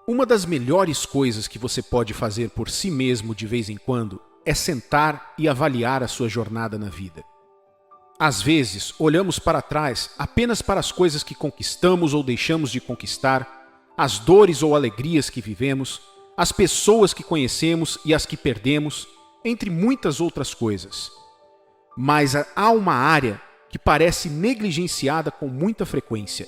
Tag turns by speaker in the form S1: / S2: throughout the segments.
S1: Uma das melhores coisas que você pode fazer por si mesmo de vez em quando é sentar e avaliar a sua jornada na vida. Às vezes, olhamos para trás apenas para as coisas que conquistamos ou deixamos de conquistar, as dores ou alegrias que vivemos, as pessoas que conhecemos e as que perdemos, entre muitas outras coisas. Mas há uma área que parece negligenciada com muita frequência: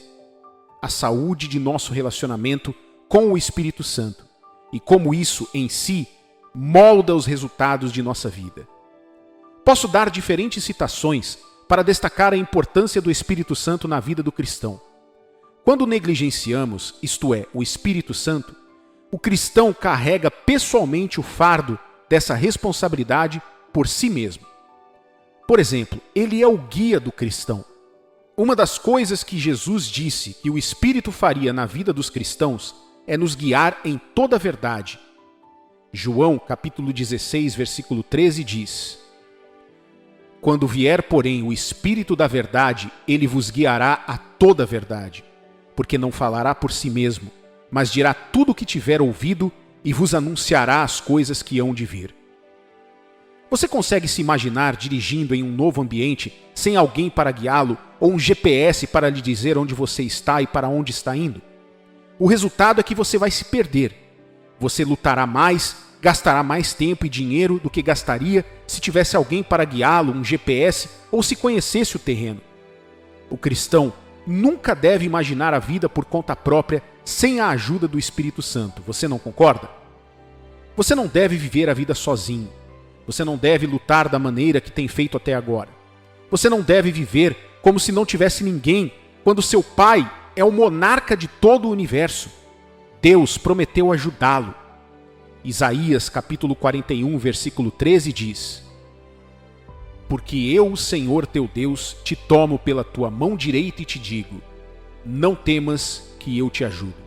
S1: a saúde de nosso relacionamento com o Espírito Santo e como isso, em si, molda os resultados de nossa vida. Posso dar diferentes citações para destacar a importância do Espírito Santo na vida do cristão. Quando negligenciamos, isto é, o Espírito Santo, o cristão carrega pessoalmente o fardo dessa responsabilidade por si mesmo. Por exemplo, ele é o guia do cristão. Uma das coisas que Jesus disse que o Espírito faria na vida dos cristãos é nos guiar em toda a verdade. João, capítulo 16, versículo 13 diz: "Quando vier, porém, o Espírito da verdade, ele vos guiará a toda a verdade, porque não falará por si mesmo, mas dirá tudo o que tiver ouvido e vos anunciará as coisas que hão de vir." Você consegue se imaginar dirigindo em um novo ambiente sem alguém para guiá-lo ou um GPS para lhe dizer onde você está e para onde está indo? O resultado é que você vai se perder. Você lutará mais, gastará mais tempo e dinheiro do que gastaria se tivesse alguém para guiá-lo, um GPS, ou se conhecesse o terreno. O cristão nunca deve imaginar a vida por conta própria sem a ajuda do Espírito Santo. Você não concorda? Você não deve viver a vida sozinho. Você não deve lutar da maneira que tem feito até agora. Você não deve viver como se não tivesse ninguém, quando seu Pai é o monarca de todo o universo. Deus prometeu ajudá-lo. Isaías, capítulo 41, versículo 13 diz: "Porque eu, o Senhor teu Deus, te tomo pela tua mão direita e te digo: não temas, que eu te ajudo."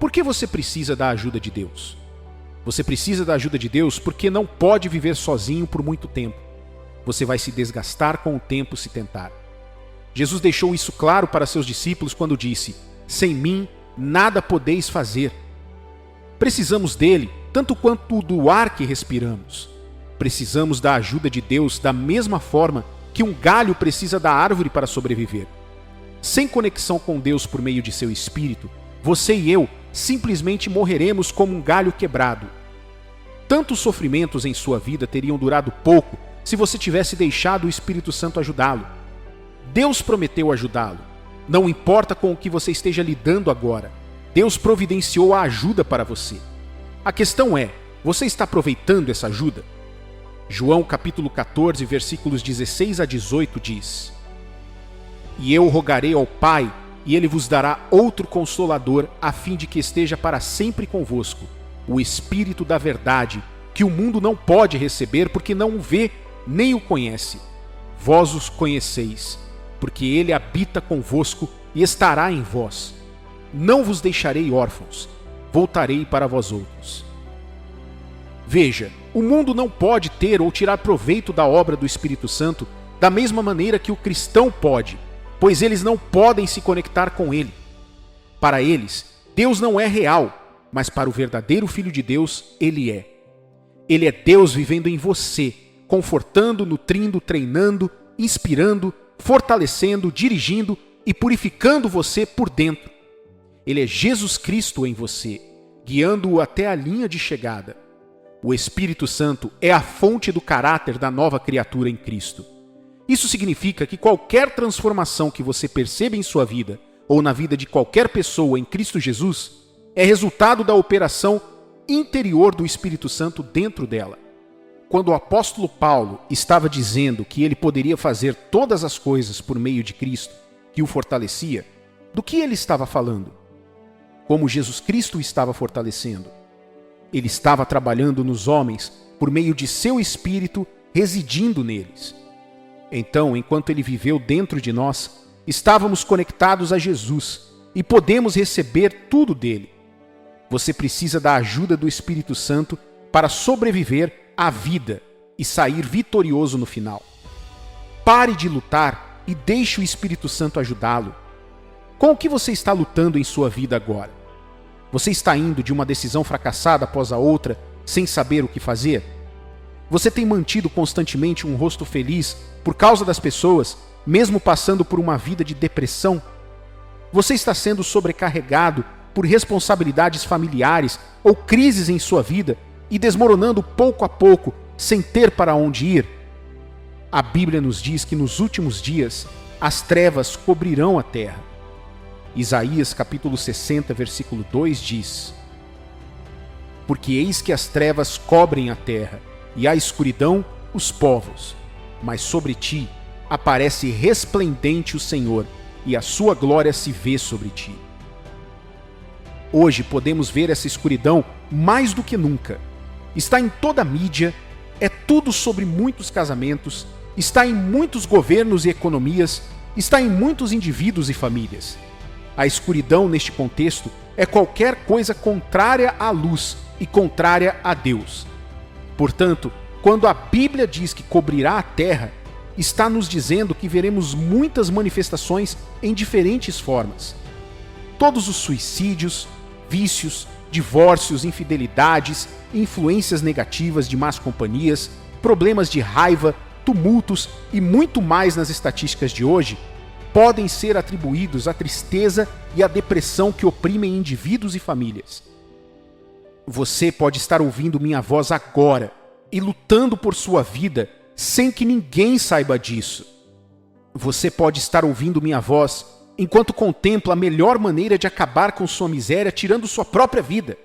S1: Por que você precisa da ajuda de Deus? Você precisa da ajuda de Deus porque não pode viver sozinho por muito tempo. Você vai se desgastar com o tempo se tentar. Jesus deixou isso claro para seus discípulos quando disse: "Sem mim, nada podeis fazer." Precisamos dele, tanto quanto do ar que respiramos. Precisamos da ajuda de Deus da mesma forma que um galho precisa da árvore para sobreviver. Sem conexão com Deus por meio de seu Espírito, você e eu simplesmente morreremos como um galho quebrado. Tantos sofrimentos em sua vida teriam durado pouco se você tivesse deixado o Espírito Santo ajudá-lo. Deus prometeu ajudá-lo. Não importa com o que você esteja lidando agora, Deus providenciou a ajuda para você. A questão é, você está aproveitando essa ajuda? João capítulo 14, versículos 16 a 18 diz: "E eu rogarei ao Pai, e ele vos dará outro Consolador, a fim de que esteja para sempre convosco, o Espírito da verdade, que o mundo não pode receber, porque não o vê, nem o conhece. Vós os conheceis, porque ele habita convosco e estará em vós. Não vos deixarei órfãos, voltarei para vós outros." Veja, o mundo não pode ter ou tirar proveito da obra do Espírito Santo da mesma maneira que o cristão pode, pois eles não podem se conectar com ele. Para eles, Deus não é real, mas para o verdadeiro Filho de Deus, ele é. Ele é Deus vivendo em você, confortando, nutrindo, treinando, inspirando, fortalecendo, dirigindo e purificando você por dentro. Ele é Jesus Cristo em você, guiando-o até a linha de chegada. O Espírito Santo é a fonte do caráter da nova criatura em Cristo. Isso significa que qualquer transformação que você perceba em sua vida ou na vida de qualquer pessoa em Cristo Jesus é resultado da operação interior do Espírito Santo dentro dela. Quando o apóstolo Paulo estava dizendo que ele poderia fazer todas as coisas por meio de Cristo, que o fortalecia, do que ele estava falando? Como Jesus Cristo o estava fortalecendo? Ele estava trabalhando nos homens por meio de seu Espírito residindo neles. Então, enquanto ele viveu dentro de nós, estávamos conectados a Jesus e podemos receber tudo dele. Você precisa da ajuda do Espírito Santo para sobreviver à vida e sair vitorioso no final. Pare de lutar e deixe o Espírito Santo ajudá-lo. Com o que você está lutando em sua vida agora? Você está indo de uma decisão fracassada após a outra, sem saber o que fazer? Você tem mantido constantemente um rosto feliz por causa das pessoas, mesmo passando por uma vida de depressão? Você está sendo sobrecarregado por responsabilidades familiares ou crises em sua vida e desmoronando pouco a pouco, sem ter para onde ir? A Bíblia nos diz que nos últimos dias as trevas cobrirão a terra. Isaías capítulo 60, versículo 2 diz: Porque eis que as trevas cobrem a terra, e a escuridão os povos, mas sobre ti aparece resplendente o Senhor, e a sua glória se vê sobre ti. Hoje podemos ver essa escuridão mais do que nunca. Está em toda a mídia, é tudo sobre muitos casamentos, está em muitos governos e economias, está em muitos indivíduos e famílias. A escuridão neste contexto é qualquer coisa contrária à luz e contrária a Deus. Portanto, quando a Bíblia diz que cobrirá a terra, está nos dizendo que veremos muitas manifestações em diferentes formas. Todos os suicídios, vícios, divórcios, infidelidades, influências negativas de más companhias, problemas de raiva, tumultos e muito mais nas estatísticas de hoje podem ser atribuídos à tristeza e à depressão que oprimem indivíduos e famílias. Você pode estar ouvindo minha voz agora e lutando por sua vida sem que ninguém saiba disso. Você pode estar ouvindo minha voz enquanto contempla a melhor maneira de acabar com sua miséria tirando sua própria vida.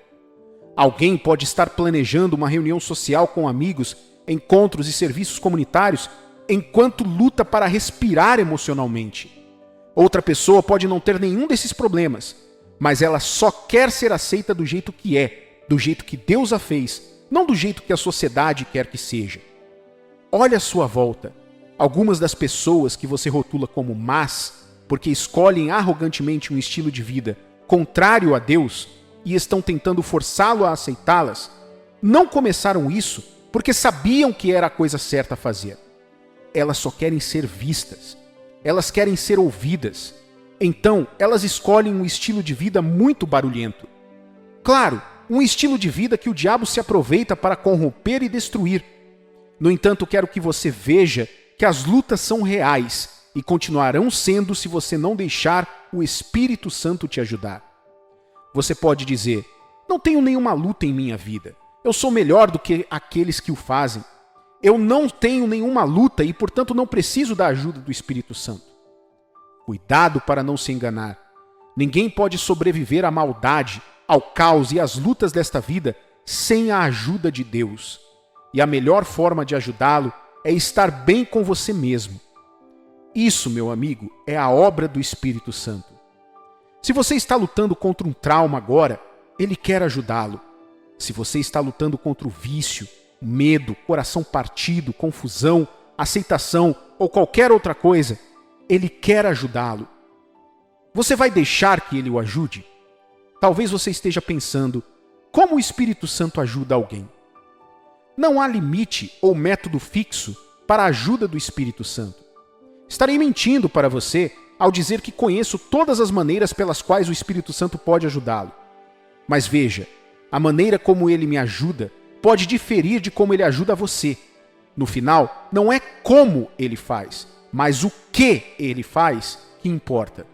S1: Alguém pode estar planejando uma reunião social com amigos, encontros e serviços comunitários enquanto luta para respirar emocionalmente. Outra pessoa pode não ter nenhum desses problemas, mas ela só quer ser aceita do jeito que é, do jeito que Deus a fez, não do jeito que a sociedade quer que seja. Olha à sua volta. Algumas das pessoas que você rotula como más, porque escolhem arrogantemente um estilo de vida contrário a Deus e estão tentando forçá-lo a aceitá-las, não começaram isso porque sabiam que era a coisa certa a fazer. Elas só querem ser vistas. Elas querem ser ouvidas. Então, elas escolhem um estilo de vida muito barulhento. Claro, um estilo de vida que o diabo se aproveita para corromper e destruir. No entanto, quero que você veja que as lutas são reais e continuarão sendo se você não deixar o Espírito Santo te ajudar. Você pode dizer: não tenho nenhuma luta em minha vida. Eu sou melhor do que aqueles que o fazem. Eu não tenho nenhuma luta e, portanto, não preciso da ajuda do Espírito Santo. Cuidado para não se enganar. Ninguém pode sobreviver à maldade, ao caos e às lutas desta vida sem a ajuda de Deus. E a melhor forma de ajudá-lo é estar bem com você mesmo. Isso, meu amigo, é a obra do Espírito Santo. Se você está lutando contra um trauma agora, ele quer ajudá-lo. Se você está lutando contra o vício, medo, coração partido, confusão, aceitação ou qualquer outra coisa, ele quer ajudá-lo. Você vai deixar que ele o ajude? Talvez você esteja pensando: como o Espírito Santo ajuda alguém? Não há limite ou método fixo para a ajuda do Espírito Santo. Estarei mentindo para você ao dizer que conheço todas as maneiras pelas quais o Espírito Santo pode ajudá-lo. Mas veja, a maneira como ele me ajuda pode diferir de como ele ajuda você. No final, não é como ele faz, mas o que ele faz que importa.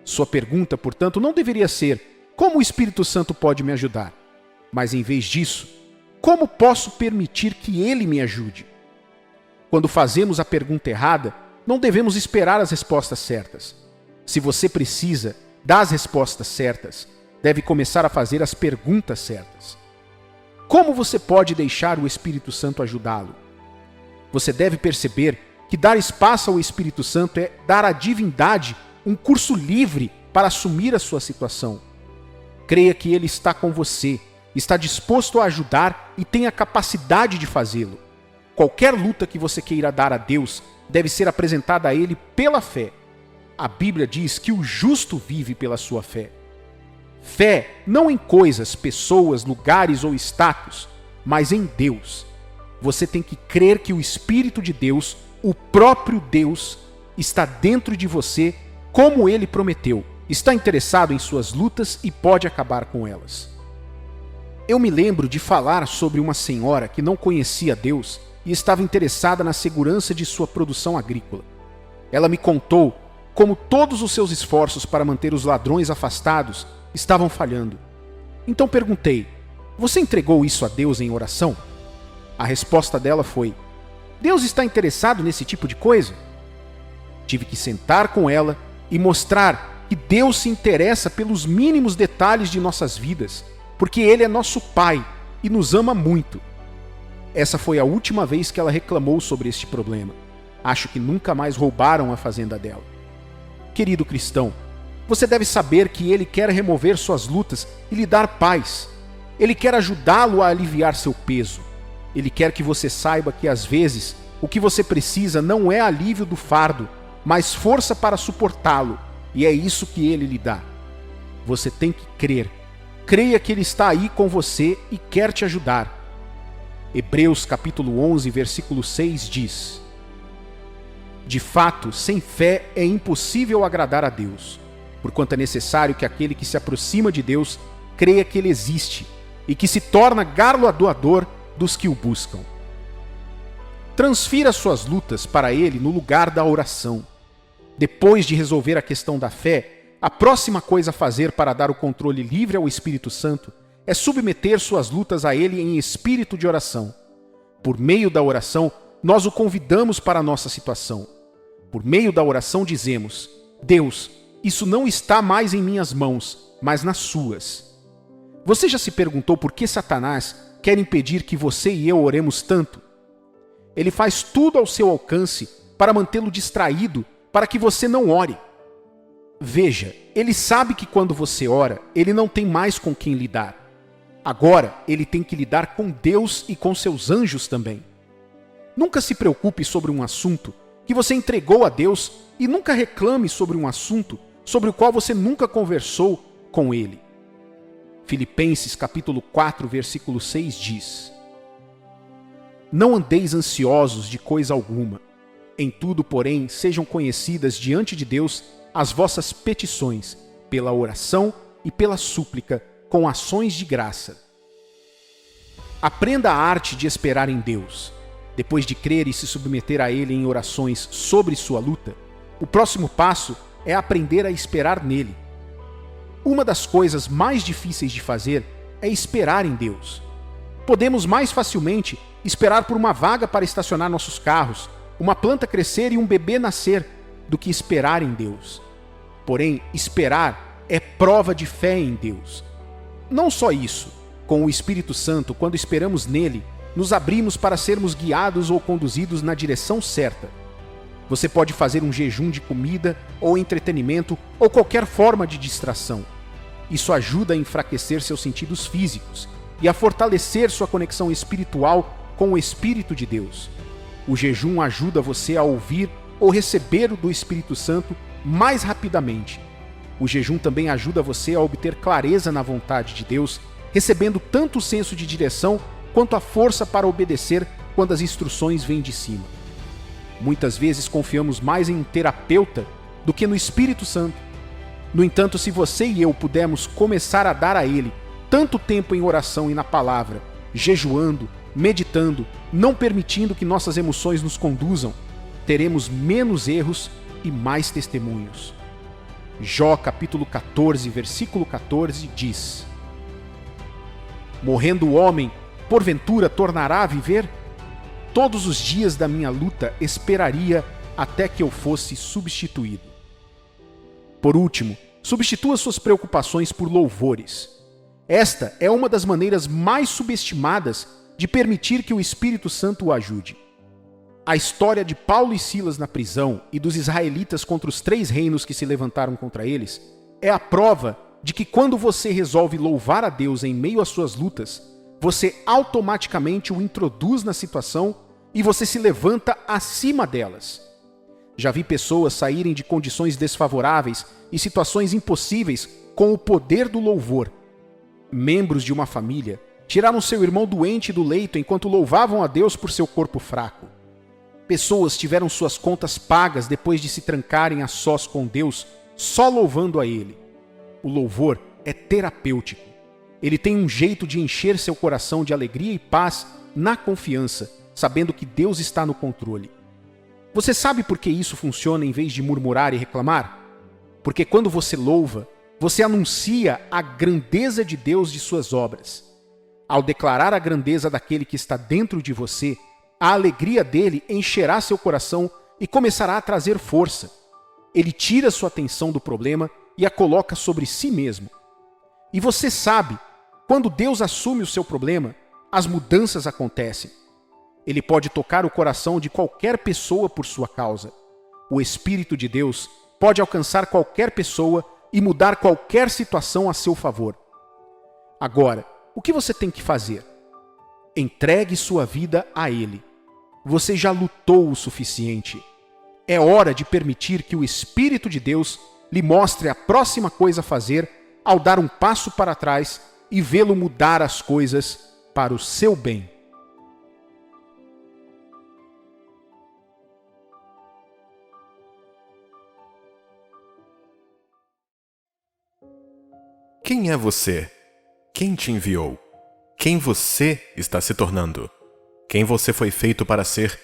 S1: Sua pergunta, portanto, não deveria ser: como o Espírito Santo pode me ajudar? Mas, em vez disso, como posso permitir que ele me ajude? Quando fazemos a pergunta errada, não devemos esperar as respostas certas. Se você precisa das respostas certas, deve começar a fazer as perguntas certas. Como você pode deixar o Espírito Santo ajudá-lo? Você deve perceber que dar espaço ao Espírito Santo é dar à divindade um curso livre para assumir a sua situação. Creia que ele está com você, está disposto a ajudar e tem a capacidade de fazê-lo. Qualquer luta que você queira dar a Deus deve ser apresentada a ele pela fé. A Bíblia diz que o justo vive pela sua fé. Fé não em coisas, pessoas, lugares ou status, mas em Deus. Você tem que crer que o Espírito de Deus, o próprio Deus, está dentro de você como ele prometeu, está interessado em suas lutas e pode acabar com elas. Eu me lembro de falar sobre uma senhora que não conhecia Deus e estava interessada na segurança de sua produção agrícola. Ela me contou como todos os seus esforços para manter os ladrões afastados estavam falhando. Então perguntei: você entregou isso a Deus em oração? A resposta dela foi: Deus está interessado nesse tipo de coisa? Tive que sentar com ela e mostrar que Deus se interessa pelos mínimos detalhes de nossas vidas, porque Ele é nosso Pai e nos ama muito. Essa foi a última vez que ela reclamou sobre este problema. Acho que nunca mais roubaram a fazenda dela. Querido cristão, você deve saber que Ele quer remover suas lutas e lhe dar paz. Ele quer ajudá-lo a aliviar seu peso. Ele quer que você saiba que às vezes o que você precisa não é alívio do fardo, mas força para suportá-lo, e é isso que Ele lhe dá. Você tem que crer. Creia que Ele está aí com você e quer te ajudar. Hebreus capítulo 11, versículo 6 diz: de fato, sem fé é impossível agradar a Deus, porquanto é necessário que aquele que se aproxima de Deus creia que Ele existe e que se torna galardoador dos que o buscam. Transfira suas lutas para Ele no lugar da oração. Depois de resolver a questão da fé, a próxima coisa a fazer para dar o controle livre ao Espírito Santo é submeter suas lutas a Ele em espírito de oração. Por meio da oração, nós o convidamos para a nossa situação. Por meio da oração dizemos: Deus, isso não está mais em minhas mãos, mas nas suas. Você já se perguntou por que Satanás quer impedir que você e eu oremos tanto? Ele faz tudo ao seu alcance para mantê-lo distraído, para que você não ore. Veja, ele sabe que quando você ora, ele não tem mais com quem lidar. Agora, ele tem que lidar com Deus e com seus anjos também. Nunca se preocupe sobre um assunto que você entregou a Deus e nunca reclame sobre um assunto sobre o qual você nunca conversou com Ele. Filipenses capítulo 4, versículo 6 diz: não andeis ansiosos de coisa alguma. Em tudo, porém, sejam conhecidas diante de Deus as vossas petições, pela oração e pela súplica, com ações de graça. Aprenda a arte de esperar em Deus. Depois de crer e se submeter a Ele em orações sobre sua luta, o próximo passo é aprender a esperar nele. Uma das coisas mais difíceis de fazer é esperar em Deus. Podemos mais facilmente esperar por uma vaga para estacionar nossos carros, uma planta crescer e um bebê nascer, do que esperar em Deus. Porém, esperar é prova de fé em Deus. Não só isso, com o Espírito Santo, quando esperamos nele, nos abrimos para sermos guiados ou conduzidos na direção certa. Você pode fazer um jejum de comida ou entretenimento ou qualquer forma de distração. Isso ajuda a enfraquecer seus sentidos físicos e a fortalecer sua conexão espiritual com o Espírito de Deus. O jejum ajuda você a ouvir ou receber do Espírito Santo mais rapidamente. O jejum também ajuda você a obter clareza na vontade de Deus, recebendo tanto o senso de direção quanto a força para obedecer quando as instruções vêm de cima. Muitas vezes confiamos mais em um terapeuta do que no Espírito Santo. No entanto, se você e eu pudermos começar a dar a Ele tanto tempo em oração e na palavra, jejuando, meditando, não permitindo que nossas emoções nos conduzam, teremos menos erros e mais testemunhos. Jó capítulo 14, versículo 14 diz: morrendo o homem, porventura tornará a viver? Todos os dias da minha luta esperaria até que eu fosse substituído. Por último, substitua suas preocupações por louvores. Esta é uma das maneiras mais subestimadas de permitir que o Espírito Santo o ajude. A história de Paulo e Silas na prisão e dos israelitas contra os 3 reinos que se levantaram contra eles é a prova de que quando você resolve louvar a Deus em meio às suas lutas, você automaticamente o introduz na situação e você se levanta acima delas. Já vi pessoas saírem de condições desfavoráveis e situações impossíveis com o poder do louvor. Membros de uma família tiraram seu irmão doente do leito enquanto louvavam a Deus por seu corpo fraco. Pessoas tiveram suas contas pagas depois de se trancarem a sós com Deus só louvando a Ele. O louvor é terapêutico. Ele tem um jeito de encher seu coração de alegria e paz na confiança, sabendo que Deus está no controle. Você sabe por que isso funciona em vez de murmurar e reclamar? Porque quando você louva, você anuncia a grandeza de Deus de suas obras. Ao declarar a grandeza daquele que está dentro de você, a alegria dele encherá seu coração e começará a trazer força. Ele tira sua atenção do problema e a coloca sobre si mesmo. E você sabe, quando Deus assume o seu problema, as mudanças acontecem. Ele pode tocar o coração de qualquer pessoa por sua causa. O Espírito de Deus pode alcançar qualquer pessoa e mudar qualquer situação a seu favor. Agora, o que você tem que fazer? Entregue sua vida a Ele. Você já lutou o suficiente. É hora de permitir que o Espírito de Deus lhe mostre a próxima coisa a fazer ao dar um passo para trás e vê-lo mudar as coisas para o seu bem.
S2: Quem é você? Quem te enviou? Quem você está se tornando? Quem você foi feito para ser?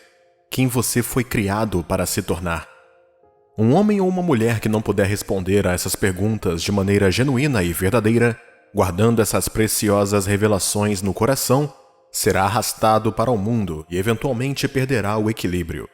S2: Quem você foi criado para se tornar? Um homem ou uma mulher que não puder responder a essas perguntas de maneira genuína e verdadeira, guardando essas preciosas revelações no coração, será arrastado para o mundo e eventualmente perderá o equilíbrio.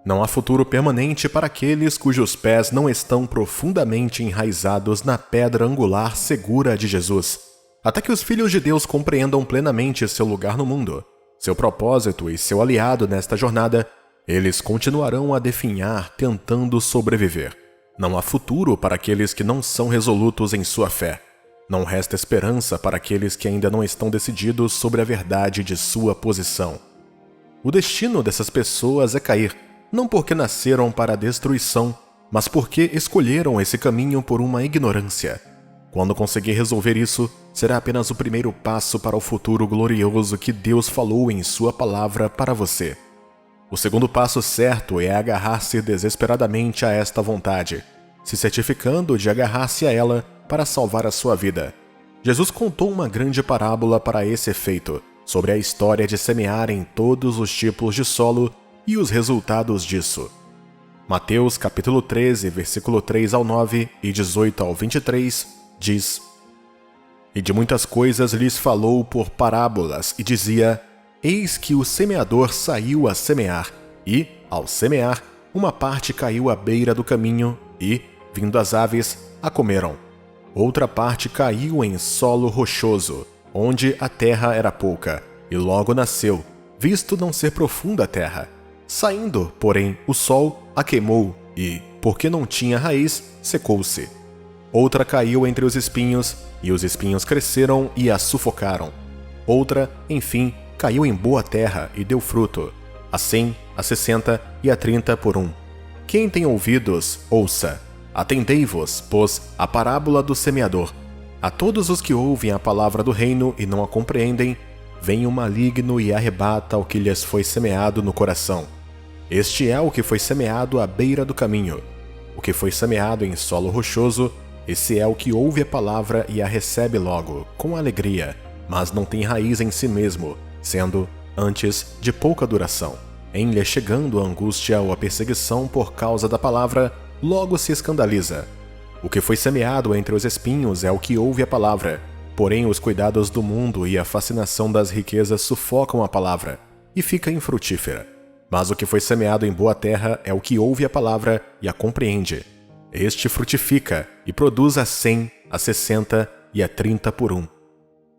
S2: Não há futuro permanente para aqueles cujos pés não estão profundamente enraizados na pedra angular segura de Jesus, até que os filhos de Deus compreendam plenamente seu lugar no mundo, seu propósito e seu aliado nesta jornada. Eles continuarão a definhar tentando sobreviver. Não há futuro para aqueles que não são resolutos em sua fé. Não resta esperança para aqueles que ainda não estão decididos sobre a verdade de sua posição. O destino dessas pessoas é cair, não porque nasceram para a destruição, mas porque escolheram esse caminho por uma ignorância. Quando conseguir resolver isso, será apenas o primeiro passo para o futuro glorioso que Deus falou em sua palavra para você. O segundo passo certo é agarrar-se desesperadamente a esta vontade, se certificando de agarrar-se a ela para salvar a sua vida. Jesus contou uma grande parábola para esse efeito, sobre a história de semear em todos os tipos de solo e os resultados disso. Mateus capítulo 13, versículo 3 ao 9 e 18 ao 23, diz: E de muitas coisas lhes falou por parábolas, e dizia: Eis que o semeador saiu a semear, e, ao semear, uma parte caiu à beira do caminho, e, vindo as aves, a comeram. Outra parte caiu em solo rochoso, onde a terra era pouca, e logo nasceu, visto não ser profunda a terra. Saindo, porém, o sol a queimou, e, porque não tinha raiz, secou-se. Outra caiu entre os espinhos, e os espinhos cresceram e a sufocaram. Outra, enfim, caiu em boa terra e deu fruto, a 100, a 60 e a 30 por um. Quem tem ouvidos, ouça. Atendei-vos, pois, a parábola do semeador. A todos os que ouvem a palavra do reino e não a compreendem, vem o maligno e arrebata o que lhes foi semeado no coração. Este é o que foi semeado à beira do caminho. O que foi semeado em solo rochoso, esse é o que ouve a palavra e a recebe logo, com alegria, mas não tem raiz em si mesmo, sendo, antes, de pouca duração. Em lhe chegando a angústia ou a perseguição por causa da palavra, logo se escandaliza. O que foi semeado entre os espinhos é o que ouve a palavra, porém os cuidados do mundo e a fascinação das riquezas sufocam a palavra, e fica infrutífera. Mas o que foi semeado em boa terra é o que ouve a palavra e a compreende. Este frutifica e produz a 100, a 60 e a 30 por um.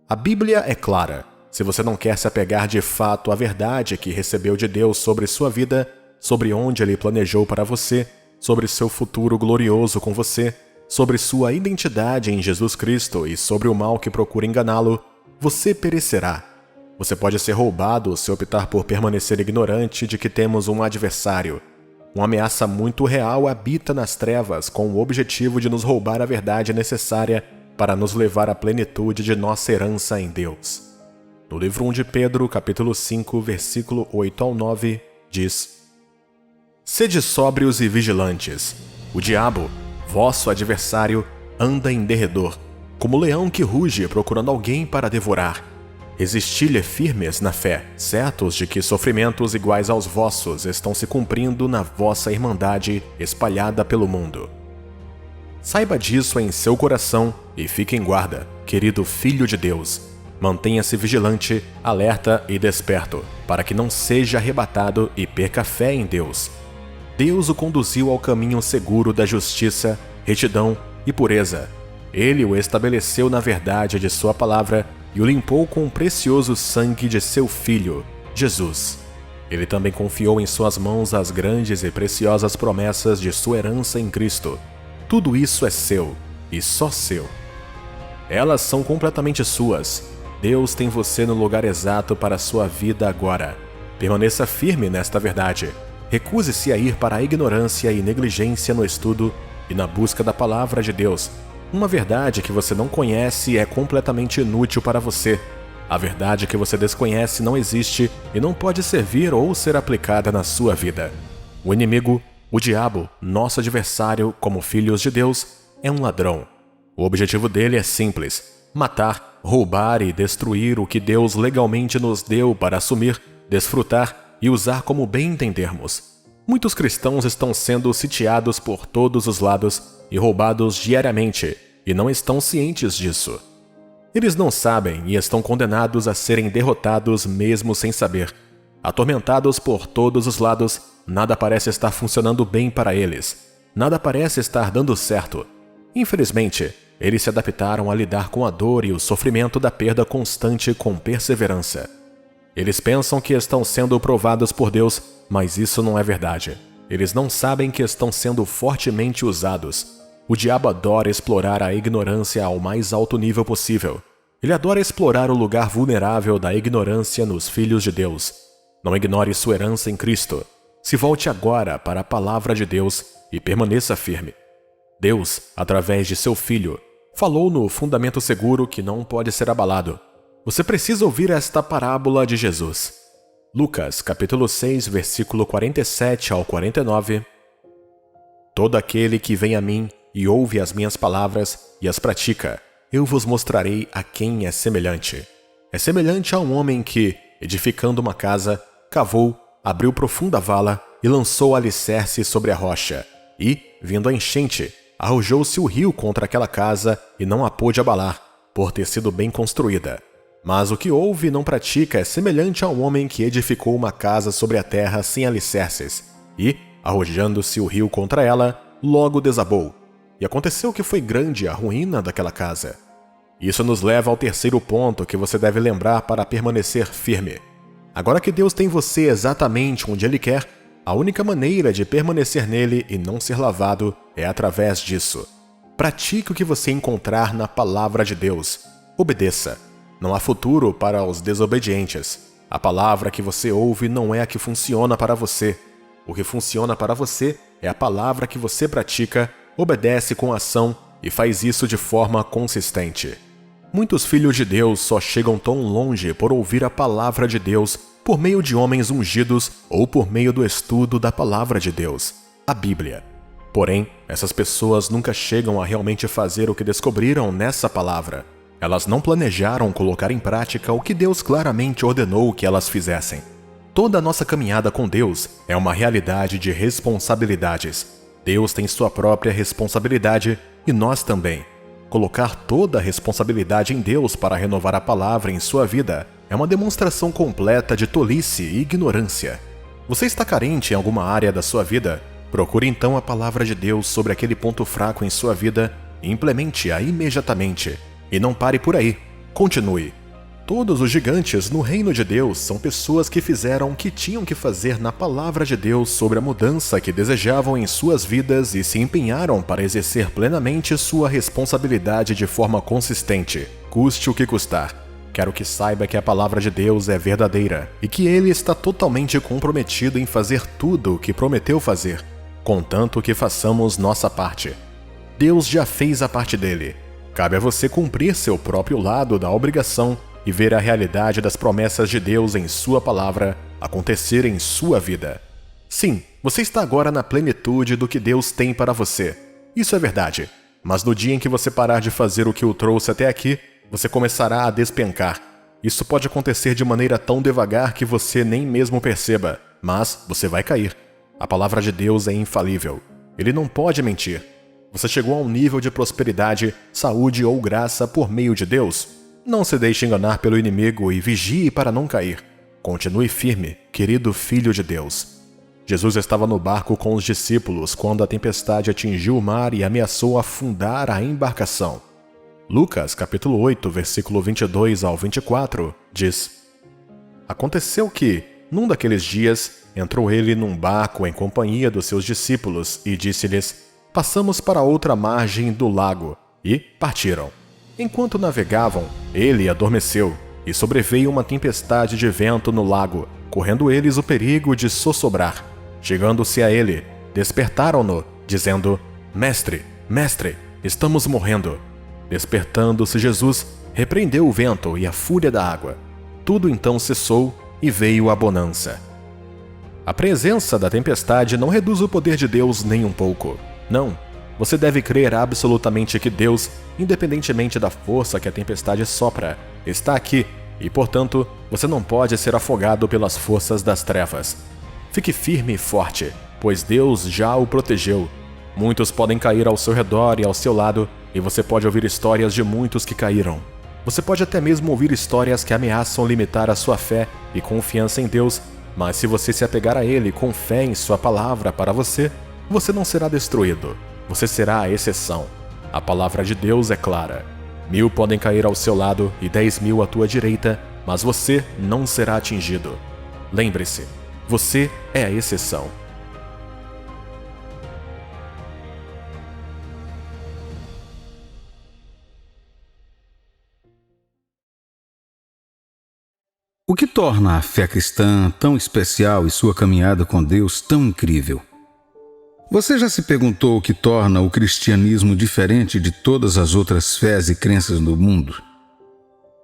S2: A Bíblia é clara. Se você não quer se apegar de fato à verdade que recebeu de Deus sobre sua vida, sobre onde Ele planejou para você, sobre seu futuro glorioso com você, sobre sua identidade em Jesus Cristo e sobre o mal que procura enganá-lo, você perecerá. Você pode ser roubado se optar por permanecer ignorante de que temos um adversário. Uma ameaça muito real habita nas trevas com o objetivo de nos roubar a verdade necessária para nos levar à plenitude de nossa herança em Deus. No livro 1 de Pedro, capítulo 5, versículo 8 ao 9, diz: Sede sóbrios e vigilantes. O diabo, Vosso adversário anda em derredor, como leão que ruge procurando alguém para devorar. Resisti-lhe firmes na fé, certos de que sofrimentos iguais aos vossos estão se cumprindo na vossa irmandade espalhada pelo mundo. Saiba disso em seu coração e fique em guarda, querido Filho de Deus. Mantenha-se vigilante, alerta e desperto, para que não seja arrebatado e perca a fé em Deus. Deus o conduziu ao caminho seguro da justiça, retidão e pureza. Ele o estabeleceu na verdade de sua palavra e o limpou com o precioso sangue de seu Filho, Jesus. Ele também confiou em suas mãos as grandes e preciosas promessas de sua herança em Cristo. Tudo isso é seu, e só seu. Elas são completamente suas. Deus tem você no lugar exato para a sua vida agora. Permaneça firme nesta verdade. Recuse-se a ir para a ignorância e negligência no estudo e na busca da palavra de Deus. Uma verdade que você não conhece é completamente inútil para você. A verdade que você desconhece não existe e não pode servir ou ser aplicada na sua vida. O inimigo, o diabo, nosso adversário como filhos de Deus, é um ladrão. O objetivo dele é simples: matar, roubar e destruir o que Deus legalmente nos deu para assumir, desfrutar e usar como bem entendermos. Muitos cristãos estão sendo sitiados por todos os lados e roubados diariamente, e não estão cientes disso. Eles não sabem e estão condenados a serem derrotados mesmo sem saber. Atormentados por todos os lados, nada parece estar funcionando bem para eles. Nada parece estar dando certo. Infelizmente, eles se adaptaram a lidar com a dor e o sofrimento da perda constante com perseverança. Eles pensam que estão sendo provados por Deus, mas isso não é verdade. Eles não sabem que estão sendo fortemente usados. O diabo adora explorar a ignorância ao mais alto nível possível. Ele adora explorar o lugar vulnerável da ignorância nos filhos de Deus. Não ignore sua herança em Cristo. Se volte agora para a palavra de Deus e permaneça firme. Deus, através de seu Filho, falou no fundamento seguro que não pode ser abalado. Você precisa ouvir esta parábola de Jesus. Lucas, capítulo 6, versículo 47 ao 49. Todo aquele que vem a mim e ouve as minhas palavras e as pratica, eu vos mostrarei a quem é semelhante. É semelhante a um homem que, edificando uma casa, cavou, abriu profunda vala e lançou alicerce sobre a rocha. E, vindo a enchente, arrojou-se o rio contra aquela casa e não a pôde abalar, por ter sido bem construída. Mas o que ouve e não pratica é semelhante a um homem que edificou uma casa sobre a terra sem alicerces, e, arrojando-se o rio contra ela, logo desabou. E aconteceu que foi grande a ruína daquela casa. Isso nos leva ao terceiro ponto que você deve lembrar para permanecer firme. Agora que Deus tem você exatamente onde Ele quer, a única maneira de permanecer nele e não ser lavado é através disso. Pratique o que você encontrar na palavra de Deus. Obedeça. Não há futuro para os desobedientes. A palavra que você ouve não é a que funciona para você. O que funciona para você é a palavra que você pratica, obedece com ação e faz isso de forma consistente. Muitos filhos de Deus só chegam tão longe por ouvir a palavra de Deus por meio de homens ungidos ou por meio do estudo da palavra de Deus, a Bíblia. Porém, essas pessoas nunca chegam a realmente fazer o que descobriram nessa palavra. Elas não planejaram colocar em prática o que Deus claramente ordenou que elas fizessem. Toda a nossa caminhada com Deus é uma realidade de responsabilidades. Deus tem sua própria responsabilidade e nós também. Colocar toda a responsabilidade em Deus para renovar a palavra em sua vida é uma demonstração completa de tolice e ignorância. Você está carente em alguma área da sua vida? Procure então a palavra de Deus sobre aquele ponto fraco em sua vida e implemente-a imediatamente. E não pare por aí. Continue. Todos os gigantes no reino de Deus são pessoas que fizeram o que tinham que fazer na palavra de Deus sobre a mudança que desejavam em suas vidas e se empenharam para exercer plenamente sua responsabilidade de forma consistente, custe o que custar. Quero que saiba que a palavra de Deus é verdadeira e que Ele está totalmente comprometido em fazer tudo o que prometeu fazer, contanto que façamos nossa parte. Deus já fez a parte dele. Cabe a você cumprir seu próprio lado da obrigação e ver a realidade das promessas de Deus em sua palavra acontecer em sua vida. Sim, você está agora na plenitude do que Deus tem para você. Isso é verdade. Mas no dia em que você parar de fazer o que o trouxe até aqui, você começará a despencar. Isso pode acontecer de maneira tão devagar que você nem mesmo perceba, mas você vai cair. A palavra de Deus é infalível. Ele não pode mentir. Você chegou a um nível de prosperidade, saúde ou graça por meio de Deus? Não se deixe enganar pelo inimigo e vigie para não cair. Continue firme, querido filho de Deus. Jesus estava no barco com os discípulos quando a tempestade atingiu o mar e ameaçou afundar a embarcação. Lucas, capítulo 8, versículo 22 ao 24, diz: Aconteceu que, num daqueles dias, entrou ele num barco em companhia dos seus discípulos e disse-lhes: Passamos para outra margem do lago, e partiram. Enquanto navegavam, ele adormeceu, e sobreveio uma tempestade de vento no lago, correndo eles o perigo de sossobrar. Chegando-se a ele, despertaram-no, dizendo: Mestre, mestre, estamos morrendo. Despertando-se Jesus, repreendeu o vento e a fúria da água. Tudo então cessou e veio a bonança. A presença da tempestade não reduz o poder de Deus nem um pouco. Não, você deve crer absolutamente que Deus, independentemente da força que a tempestade sopra, está aqui e, portanto, você não pode ser afogado pelas forças das trevas. Fique firme e forte, pois Deus já o protegeu. Muitos podem cair ao seu redor e ao seu lado, e você pode ouvir histórias de muitos que caíram. Você pode até mesmo ouvir histórias que ameaçam limitar a sua fé e confiança em Deus, mas se você se apegar a Ele com fé em sua palavra para você, você não será destruído. Você será a exceção. A palavra de Deus é clara. 1000 podem cair ao seu lado e 10.000 à tua direita, mas você não será atingido. Lembre-se, você é a exceção.
S3: O que torna a fé cristã tão especial e sua caminhada com Deus tão incrível? Você já se perguntou o que torna o cristianismo diferente de todas as outras fés e crenças do mundo?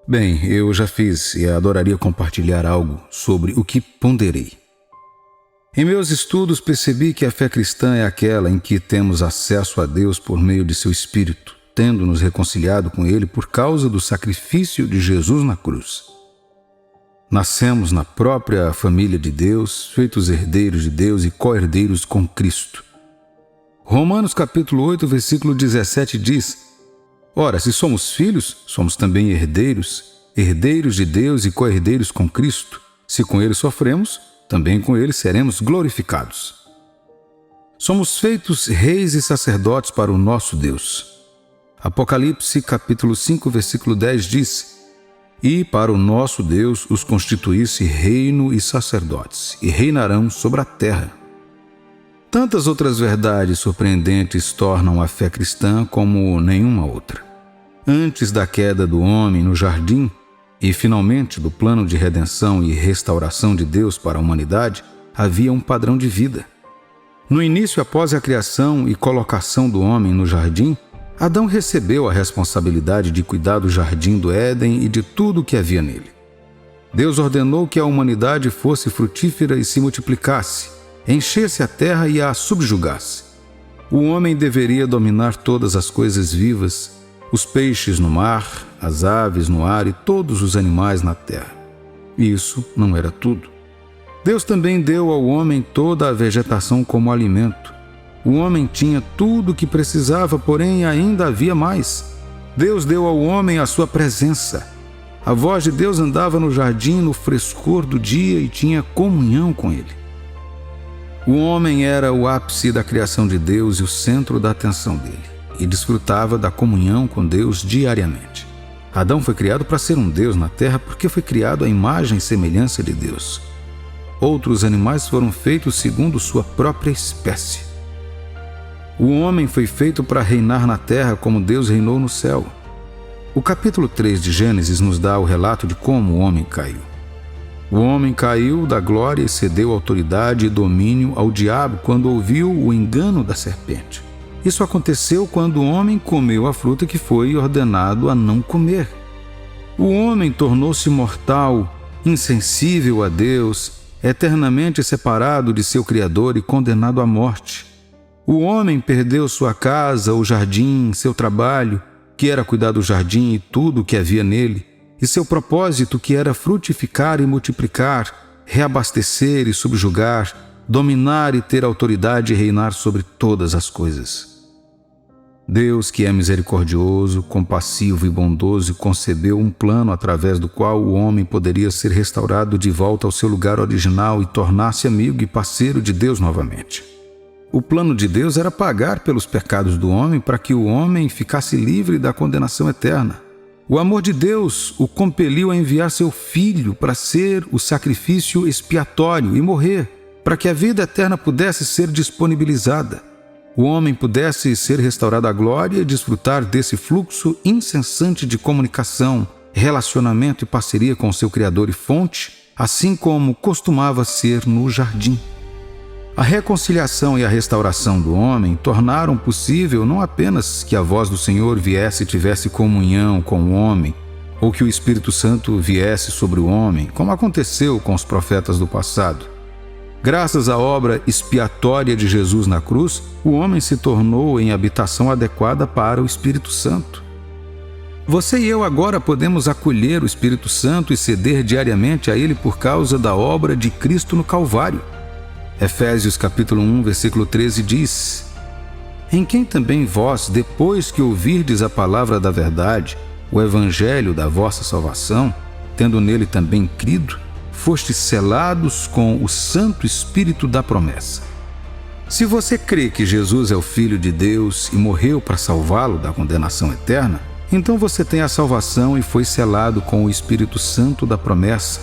S3: Bem, eu já fiz e adoraria compartilhar algo sobre o que ponderei. Em meus estudos percebi que a fé cristã é aquela em que temos acesso a Deus por meio de seu Espírito, tendo-nos reconciliado com Ele por causa do sacrifício de Jesus na cruz. Nascemos na própria família de Deus, feitos herdeiros de Deus e co-herdeiros com Cristo. Romanos capítulo 8, versículo 17 diz: Ora, se somos filhos, somos também herdeiros, herdeiros de Deus e co-herdeiros com Cristo. Se com Ele sofremos, também com Ele seremos glorificados. Somos feitos reis e sacerdotes para o nosso Deus. Apocalipse capítulo 5, versículo 10 diz: E para o nosso Deus os constituísse reino e sacerdotes, e reinarão sobre a terra. Tantas outras verdades surpreendentes tornam a fé cristã como nenhuma outra. Antes da queda do homem no jardim, e finalmente do plano de redenção e restauração de Deus para a humanidade, havia um padrão de vida. No início, após a criação e colocação do homem no jardim, Adão recebeu a responsabilidade de cuidar do jardim do Éden e de tudo o que havia nele. Deus ordenou que a humanidade fosse frutífera e se multiplicasse, enchesse a terra e a subjugasse. O homem deveria dominar todas as coisas vivas, os peixes no mar, as aves no ar e todos os animais na terra. E isso não era tudo. Deus também deu ao homem toda a vegetação como alimento. O homem tinha tudo o que precisava, porém ainda havia mais. Deus deu ao homem a sua presença. A voz de Deus andava no jardim no frescor do dia e tinha comunhão com ele. O homem era o ápice da criação de Deus e o centro da atenção dele, e desfrutava da comunhão com Deus diariamente. Adão foi criado para ser um Deus na terra porque foi criado à imagem e semelhança de Deus. Outros animais foram feitos segundo sua própria espécie. O homem foi feito para reinar na terra como Deus reinou no céu. O capítulo 3 de Gênesis nos dá o relato de como o homem caiu. O homem caiu da glória e cedeu autoridade e domínio ao diabo quando ouviu o engano da serpente. Isso aconteceu quando o homem comeu a fruta que foi ordenado a não comer. O homem tornou-se mortal, insensível a Deus, eternamente separado de seu Criador e condenado à morte. O homem perdeu sua casa, o jardim, seu trabalho, que era cuidar do jardim e tudo o que havia nele, e seu propósito, que era frutificar e multiplicar, reabastecer e subjugar, dominar e ter autoridade e reinar sobre todas as coisas. Deus, que é misericordioso, compassivo e bondoso, concebeu um plano através do qual o homem poderia ser restaurado de volta ao seu lugar original e tornar-se amigo e parceiro de Deus novamente. O plano de Deus era pagar pelos pecados do homem para que o homem ficasse livre da condenação eterna. O amor de Deus o compeliu a enviar seu Filho para ser o sacrifício expiatório e morrer, para que a vida eterna pudesse ser disponibilizada. O homem pudesse ser restaurado à glória e desfrutar desse fluxo incessante de comunicação, relacionamento e parceria com seu Criador e fonte, assim como costumava ser no jardim. A reconciliação e a restauração do homem tornaram possível não apenas que a voz do Senhor viesse e tivesse comunhão com o homem, ou que o Espírito Santo viesse sobre o homem, como aconteceu com os profetas do passado. Graças à obra expiatória de Jesus na cruz, o homem se tornou em habitação adequada para o Espírito Santo. Você e eu agora podemos acolher o Espírito Santo e ceder diariamente a ele por causa da obra de Cristo no Calvário. Efésios capítulo 1, versículo 13 diz: em quem também vós, depois que ouvirdes a palavra da verdade, o evangelho da vossa salvação, tendo nele também crido, fostes selados com o Santo Espírito da promessa. Se você crê que Jesus é o Filho de Deus e morreu para salvá-lo da condenação eterna, então você tem a salvação e foi selado com o Espírito Santo da promessa.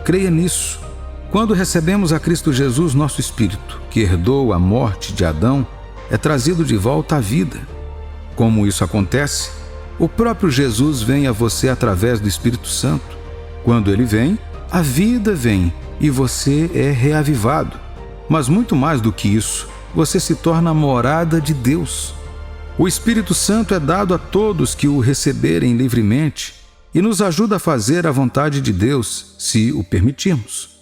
S3: Creia nisso. Quando recebemos a Cristo Jesus, nosso espírito, que herdou a morte de Adão, é trazido de volta à vida. Como isso acontece? O próprio Jesus vem a você através do Espírito Santo. Quando ele vem, a vida vem e você é reavivado. Mas muito mais do que isso, você se torna a morada de Deus. O Espírito Santo é dado a todos que o receberem livremente e nos ajuda a fazer a vontade de Deus, se o permitirmos.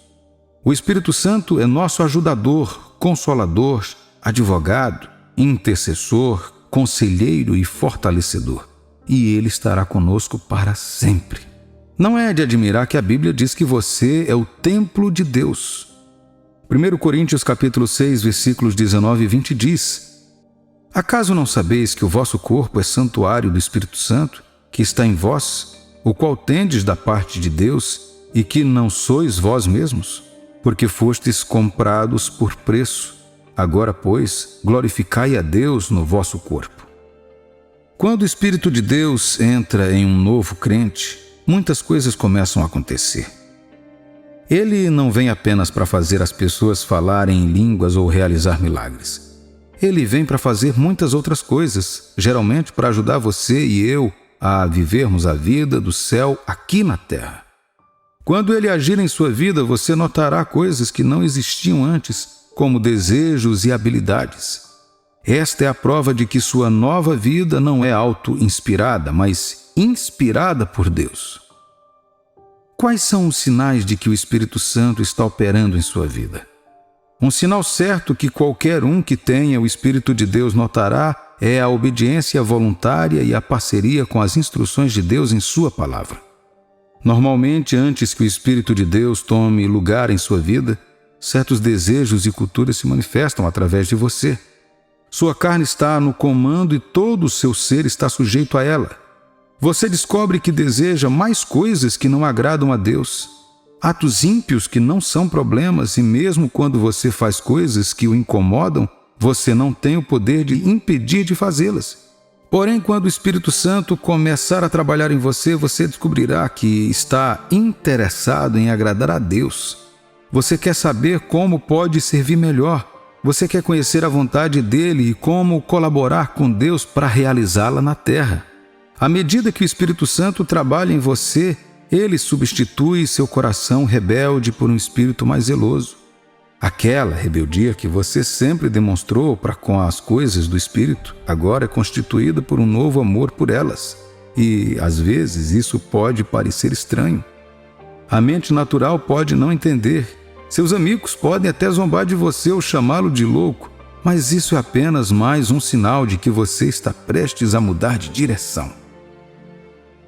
S3: O Espírito Santo é nosso ajudador, consolador, advogado, intercessor, conselheiro e fortalecedor. E ele estará conosco para sempre. Não é de admirar que a Bíblia diz que você é o templo de Deus. 1 Coríntios capítulo 6, versículos 19 e 20 diz: acaso não sabeis que o vosso corpo é santuário do Espírito Santo, que está em vós, o qual tendes da parte de Deus, e que não sois vós mesmos? Porque fostes comprados por preço. Agora, pois, glorificai a Deus no vosso corpo. Quando o Espírito de Deus entra em um novo crente, muitas coisas começam a acontecer. Ele não vem apenas para fazer as pessoas falarem em línguas ou realizar milagres. Ele vem para fazer muitas outras coisas, geralmente para ajudar você e eu a vivermos a vida do céu aqui na terra. Quando ele agir em sua vida, você notará coisas que não existiam antes, como desejos e habilidades. Esta é a prova de que sua nova vida não é auto-inspirada, mas inspirada por Deus. Quais são os sinais de que o Espírito Santo está operando em sua vida? Um sinal certo que qualquer um que tenha o Espírito de Deus notará é a obediência voluntária e a parceria com as instruções de Deus em sua palavra. Normalmente, antes que o Espírito de Deus tome lugar em sua vida, certos desejos e culturas se manifestam através de você. Sua carne está no comando e todo o seu ser está sujeito a ela. Você descobre que deseja mais coisas que não agradam a Deus, atos ímpios que não são problemas, e mesmo quando você faz coisas que o incomodam, você não tem o poder de impedir de fazê-las. Porém, quando o Espírito Santo começar a trabalhar em você, você descobrirá que está interessado em agradar a Deus. Você quer saber como pode servir melhor. Você quer conhecer a vontade dele e como colaborar com Deus para realizá-la na terra. À medida que o Espírito Santo trabalha em você, ele substitui seu coração rebelde por um espírito mais zeloso. Aquela rebeldia que você sempre demonstrou para com as coisas do Espírito, agora é constituída por um novo amor por elas. E, às vezes, isso pode parecer estranho. A mente natural pode não entender. Seus amigos podem até zombar de você ou chamá-lo de louco. Mas isso é apenas mais um sinal de que você está prestes a mudar de direção.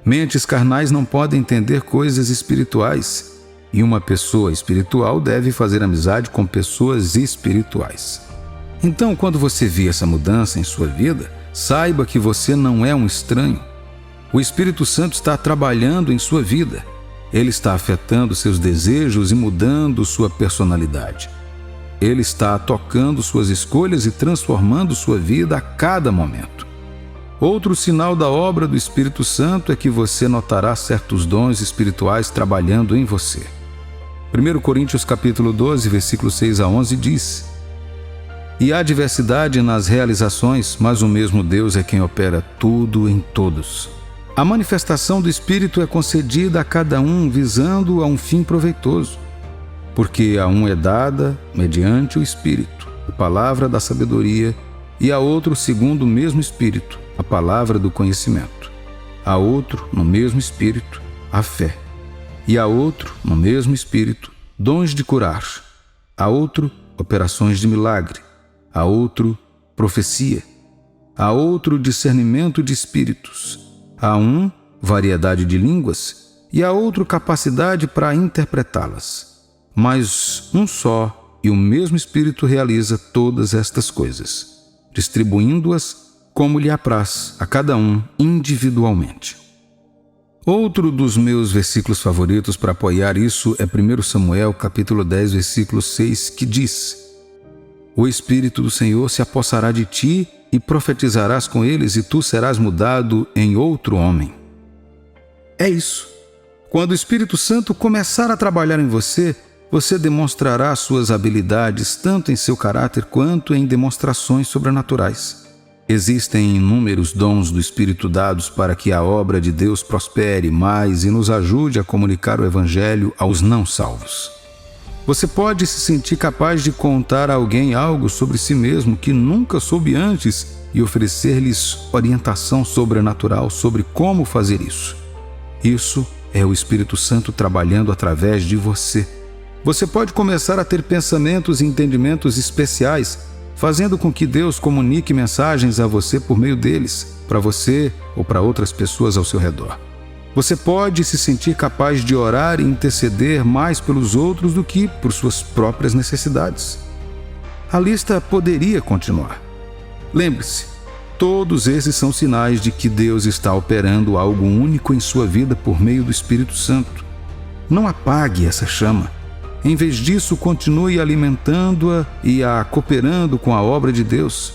S3: Mentes carnais não podem entender coisas espirituais, e uma pessoa espiritual deve fazer amizade com pessoas espirituais. Então, quando você vê essa mudança em sua vida, saiba que você não é um estranho. O Espírito Santo está trabalhando em sua vida. Ele está afetando seus desejos e mudando sua personalidade. Ele está tocando suas escolhas e transformando sua vida a cada momento. Outro sinal da obra do Espírito Santo é que você notará certos dons espirituais trabalhando em você. 1 Coríntios capítulo 12, versículos 6 a 11 diz: E há diversidade nas realizações, mas o mesmo Deus é quem opera tudo em todos. A manifestação do Espírito é concedida a cada um visando a um fim proveitoso, porque a um é dada, mediante o Espírito, a palavra da sabedoria, e a outro, segundo o mesmo Espírito, a palavra do conhecimento. A outro, no mesmo Espírito, a fé. E a outro, no mesmo Espírito, dons de curar. A outro, operações de milagre. A outro, profecia. A outro, discernimento de espíritos. A um, variedade de línguas. E a outro, capacidade para interpretá-las. Mas um só e o mesmo Espírito realiza todas estas coisas, distribuindo-as como lhe apraz a cada um individualmente. Outro dos meus versículos favoritos para apoiar isso é 1 Samuel capítulo 10, versículo 6, que diz: O Espírito do Senhor se apossará de ti e profetizarás com eles, e tu serás mudado em outro homem. É isso. Quando o Espírito Santo começar a trabalhar em você, você demonstrará suas habilidades tanto em seu caráter quanto em demonstrações sobrenaturais. Existem inúmeros dons do Espírito dados para que a obra de Deus prospere mais e nos ajude a comunicar o Evangelho aos não salvos. Você pode se sentir capaz de contar a alguém algo sobre si mesmo que nunca soube antes e oferecer-lhes orientação sobrenatural sobre como fazer isso. Isso é o Espírito Santo trabalhando através de você. Você pode começar a ter pensamentos e entendimentos especiais, fazendo com que Deus comunique mensagens a você por meio deles, para você ou para outras pessoas ao seu redor. Você pode se sentir capaz de orar e interceder mais pelos outros do que por suas próprias necessidades. A lista poderia continuar. Lembre-se, todos esses são sinais de que Deus está operando algo único em sua vida por meio do Espírito Santo. Não apague essa chama. Em vez disso, continue alimentando-a e a cooperando com a obra de Deus.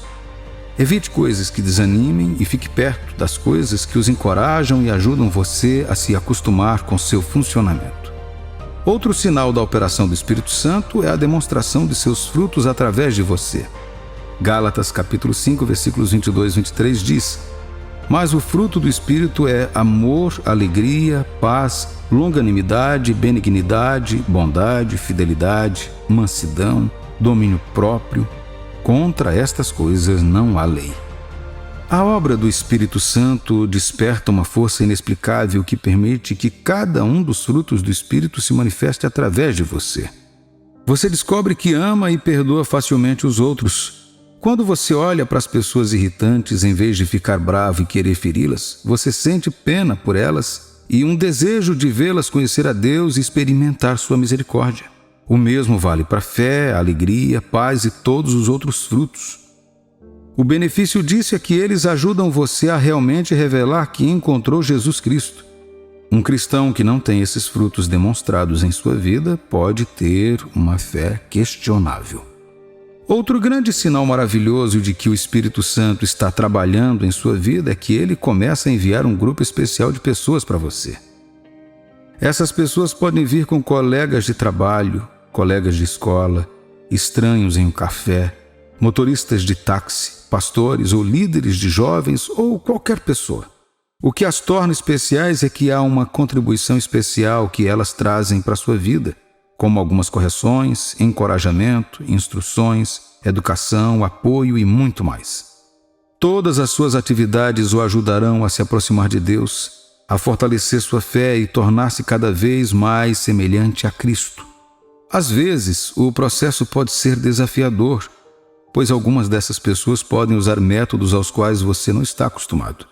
S3: Evite coisas que desanimem e fique perto das coisas que os encorajam e ajudam você a se acostumar com seu funcionamento. Outro sinal da operação do Espírito Santo é a demonstração de seus frutos através de você. Gálatas capítulo 5, versículos 22 e 23 diz: Mas o fruto do Espírito é amor, alegria, paz, longanimidade, benignidade, bondade, fidelidade, mansidão, domínio próprio. Contra estas coisas não há lei. A obra do Espírito Santo desperta uma força inexplicável que permite que cada um dos frutos do Espírito se manifeste através de você. Você descobre que ama e perdoa facilmente os outros. Quando você olha para as pessoas irritantes, em vez de ficar bravo e querer feri-las, você sente pena por elas e um desejo de vê-las conhecer a Deus e experimentar sua misericórdia. O mesmo vale para a fé, a alegria, a paz e todos os outros frutos. O benefício disso é que eles ajudam você a realmente revelar que encontrou Jesus Cristo. Um cristão que não tem esses frutos demonstrados em sua vida pode ter uma fé questionável. Outro grande sinal maravilhoso de que o Espírito Santo está trabalhando em sua vida é que ele começa a enviar um grupo especial de pessoas para você. Essas pessoas podem vir com colegas de trabalho, colegas de escola, estranhos em um café, motoristas de táxi, pastores ou líderes de jovens ou qualquer pessoa. O que as torna especiais é que há uma contribuição especial que elas trazem para a sua vida, como algumas correções, encorajamento, instruções, educação, apoio e muito mais. Todas as suas atividades o ajudarão a se aproximar de Deus, a fortalecer sua fé e tornar-se cada vez mais semelhante a Cristo. Às vezes, o processo pode ser desafiador, pois algumas dessas pessoas podem usar métodos aos quais você não está acostumado.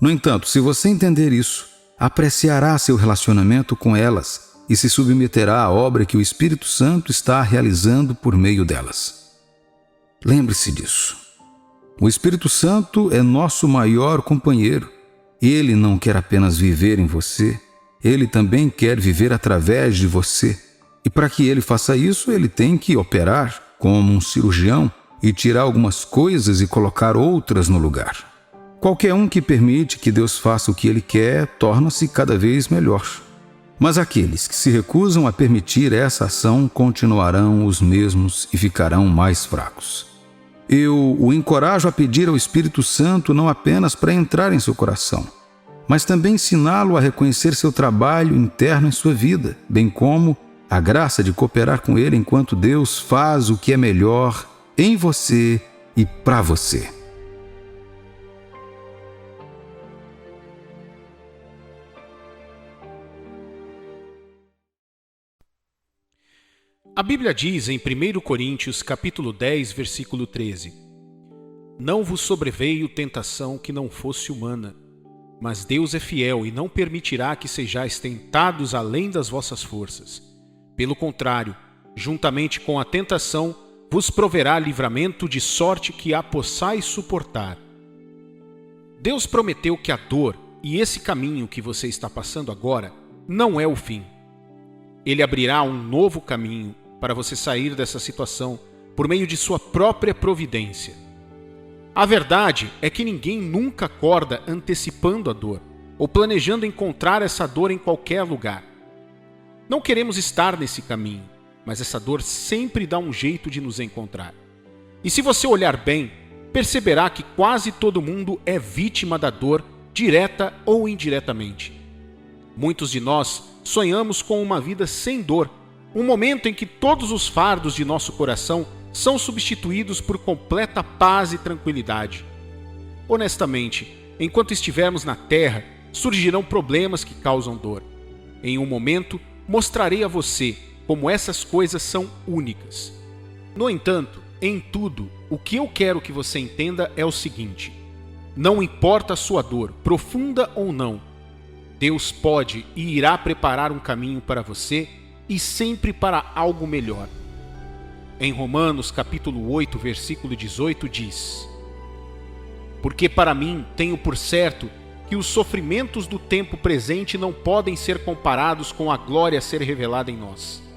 S3: No entanto, se você entender isso, apreciará seu relacionamento com elas e se submeterá à obra que o Espírito Santo está realizando por meio delas. Lembre-se disso. O Espírito Santo é nosso maior companheiro. Ele não quer apenas viver em você, ele também quer viver através de você. E para que ele faça isso, ele tem que operar como um cirurgião e tirar algumas coisas e colocar outras no lugar. Qualquer um que permite que Deus faça o que ele quer torna-se cada vez melhor. Mas aqueles que se recusam a permitir essa ação continuarão os mesmos e ficarão mais fracos. Eu o encorajo a pedir ao Espírito Santo não apenas para entrar em seu coração, mas também ensiná-lo a reconhecer seu trabalho interno em sua vida, bem como a graça de cooperar com ele enquanto Deus faz o que é melhor em você e para você.
S1: A Bíblia diz em 1 Coríntios capítulo 10, versículo 13: Não vos sobreveio tentação que não fosse humana, mas Deus é fiel e não permitirá que sejais tentados além das vossas forças. Pelo contrário, juntamente com a tentação, vos proverá livramento de sorte que a possais suportar. Deus prometeu que a dor e esse caminho que você está passando agora não é o fim. Ele abrirá um novo caminho para você sair dessa situação por meio de sua própria providência. A verdade é que ninguém nunca acorda antecipando a dor ou planejando encontrar essa dor em qualquer lugar. Não queremos estar nesse caminho, mas essa dor sempre dá um jeito de nos encontrar. E se você olhar bem, perceberá que quase todo mundo é vítima da dor, direta ou indiretamente. Muitos de nós sonhamos com uma vida sem dor, um momento em que todos os fardos de nosso coração são substituídos por completa paz e tranquilidade. Honestamente, enquanto estivermos na Terra, surgirão problemas que causam dor. Em um momento, mostrarei a você como essas coisas são únicas. No entanto, em tudo, o que eu quero que você entenda é o seguinte: não importa a sua dor, profunda ou não, Deus pode e irá preparar um caminho para você e sempre para algo melhor. Em Romanos capítulo 8, versículo 18 diz: Porque para mim tenho por certo que os sofrimentos do tempo presente não podem ser comparados com a glória a ser revelada em nós.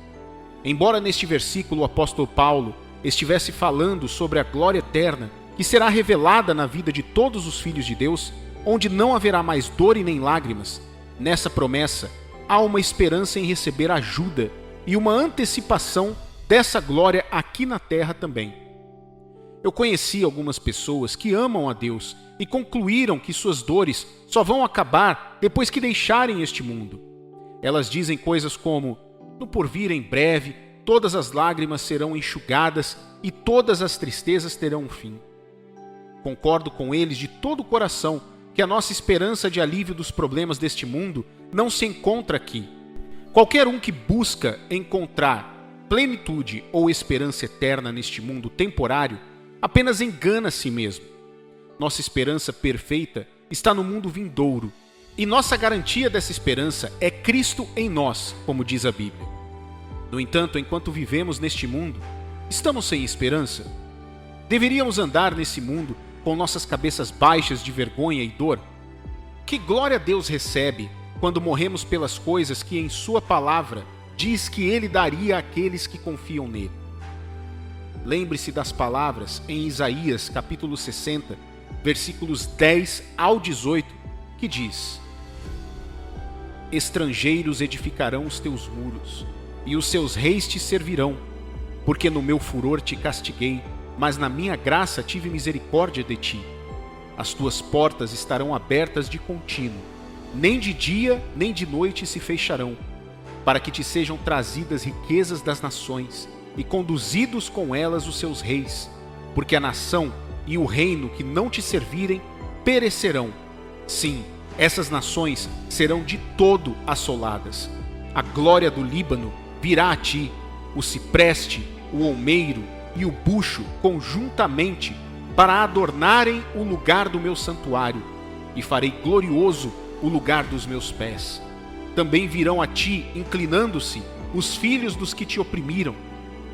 S1: Embora neste versículo o apóstolo Paulo estivesse falando sobre a glória eterna que será revelada na vida de todos os filhos de Deus, onde não haverá mais dor e nem lágrimas, nessa promessa há uma esperança em receber ajuda e uma antecipação dessa glória aqui na terra também. Eu conheci algumas pessoas que amam a Deus e concluíram que suas dores só vão acabar depois que deixarem este mundo. Elas dizem coisas como: no porvir em breve, todas as lágrimas serão enxugadas e todas as tristezas terão um fim. Concordo com eles de todo o coração que a nossa esperança de alívio dos problemas deste mundo não se encontra aqui. Qualquer um que busca encontrar plenitude ou esperança eterna neste mundo temporário apenas engana a si mesmo. Nossa esperança perfeita está no mundo vindouro, e nossa garantia dessa esperança é Cristo em nós, como diz a Bíblia. No entanto, enquanto vivemos neste mundo, estamos sem esperança? Deveríamos andar nesse mundo com nossas cabeças baixas de vergonha e dor? Que glória Deus recebe quando morremos pelas coisas que em sua palavra diz que Ele daria àqueles que confiam nele. Lembre-se das palavras em Isaías capítulo 60, versículos 10 ao 18, que diz: Estrangeiros edificarão os teus muros, e os seus reis te servirão, porque no meu furor te castiguei, mas na minha graça tive misericórdia de ti. As tuas portas estarão abertas de contínuo, nem de dia nem de noite se fecharão, para que te sejam trazidas riquezas das nações, e conduzidos com elas os seus reis, porque a nação e o reino que não te servirem perecerão. Sim, essas nações serão de todo assoladas. A glória do Líbano virá a ti, o cipreste, o olmeiro, e o bucho conjuntamente para adornarem o lugar do meu santuário, e farei glorioso o lugar dos meus pés. Também virão a ti, inclinando-se, os filhos dos que te oprimiram.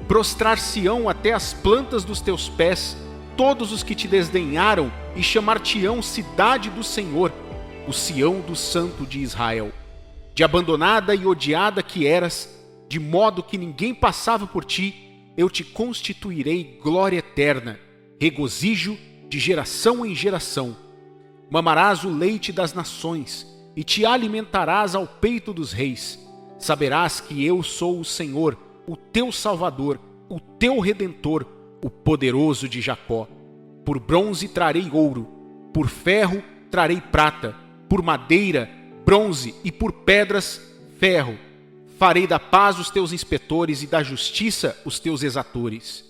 S1: Prostrar-se-ão até as plantas dos teus pés todos os que te desdenharam, e chamar-te-ão cidade do Senhor, o Sião do Santo de Israel. De abandonada e odiada que eras, de modo que ninguém passava por ti, eu te constituirei glória eterna, regozijo de geração em geração. Mamarás o leite das nações, e te alimentarás ao peito dos reis. Saberás que eu sou o Senhor, o teu Salvador, o teu Redentor, o poderoso de Jacó. Por bronze trarei ouro, por ferro trarei prata, por madeira, bronze e por pedras, ferro. Farei da paz os teus inspetores e da justiça os teus exatores.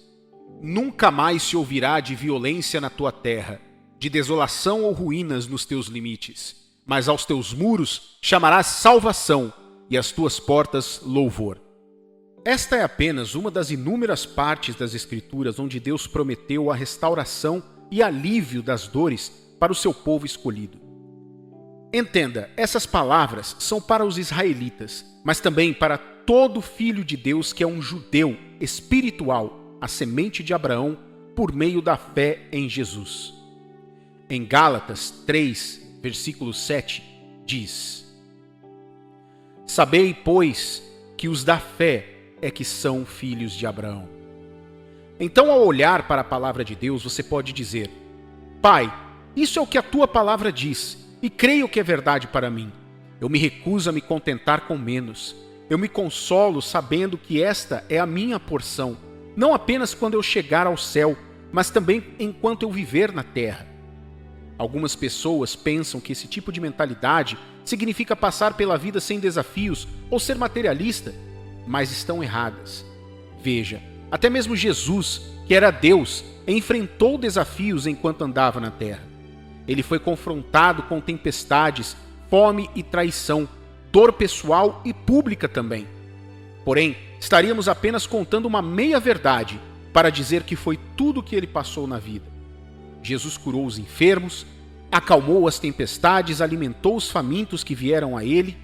S1: Nunca mais se ouvirá de violência na tua terra, de desolação ou ruínas nos teus limites, mas aos teus muros chamarás salvação e às tuas portas louvor. Esta é apenas uma das inúmeras partes das Escrituras onde Deus prometeu a restauração e alívio das dores para o seu povo escolhido. Entenda, essas palavras são para os israelitas, mas também para todo filho de Deus que é um judeu espiritual, a semente de Abraão, por meio da fé em Jesus. Em Gálatas 3, versículo 7, diz: Sabei, pois, que os da fé é que são filhos de Abraão. Então, ao olhar para a palavra de Deus, você pode dizer: Pai, isso é o que a tua palavra diz, e creio que é verdade para mim. Eu me recuso a me contentar com menos. Eu me consolo sabendo que esta é a minha porção, não apenas quando eu chegar ao céu, mas também enquanto eu viver na terra. Algumas pessoas pensam que esse tipo de mentalidade significa passar pela vida sem desafios ou ser materialista, mas estão erradas. Veja, até mesmo Jesus, que era Deus, enfrentou desafios enquanto andava na terra. Ele foi confrontado com tempestades, fome e traição, dor pessoal e pública também. Porém, estaríamos apenas contando uma meia-verdade para dizer que foi tudo o que ele passou na vida. Jesus curou os enfermos, acalmou as tempestades, alimentou os famintos que vieram a ele.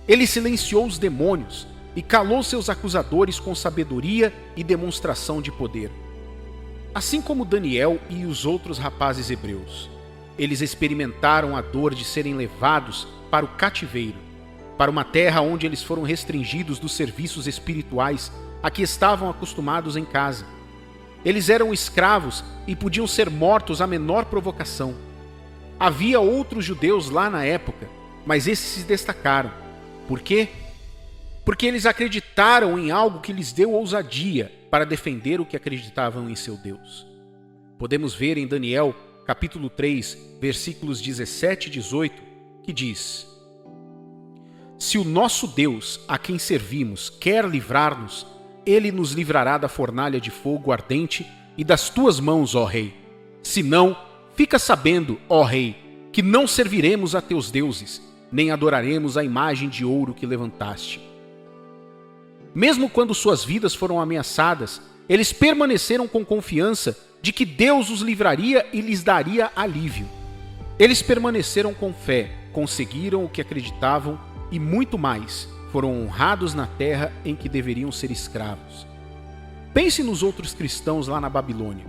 S1: Ele silenciou os demônios e calou seus acusadores com sabedoria e demonstração de poder. Assim como Daniel e os outros rapazes hebreus, eles experimentaram a dor de serem levados para o cativeiro, para uma terra onde eles foram restringidos dos serviços espirituais a que estavam acostumados em casa. Eles eram escravos e podiam ser mortos à menor provocação. Havia outros judeus lá na época, mas esses se destacaram. Por quê? Porque eles acreditaram em algo que lhes deu ousadia para defender o que acreditavam em seu Deus. Podemos ver em Daniel, capítulo 3, versículos 17 e 18, que diz: Se o nosso Deus, a quem servimos, quer livrar-nos, ele nos livrará da fornalha de fogo ardente e das tuas mãos, ó rei. Se não, fica sabendo, ó rei, que não serviremos a teus deuses, nem adoraremos a imagem de ouro que levantaste. Mesmo quando suas vidas foram ameaçadas, eles permaneceram com confiança de que Deus os livraria e lhes daria alívio. Eles permaneceram com fé, conseguiram o que acreditavam e muito mais, foram honrados na terra em que deveriam ser escravos. Pense nos outros cristãos lá na Babilônia.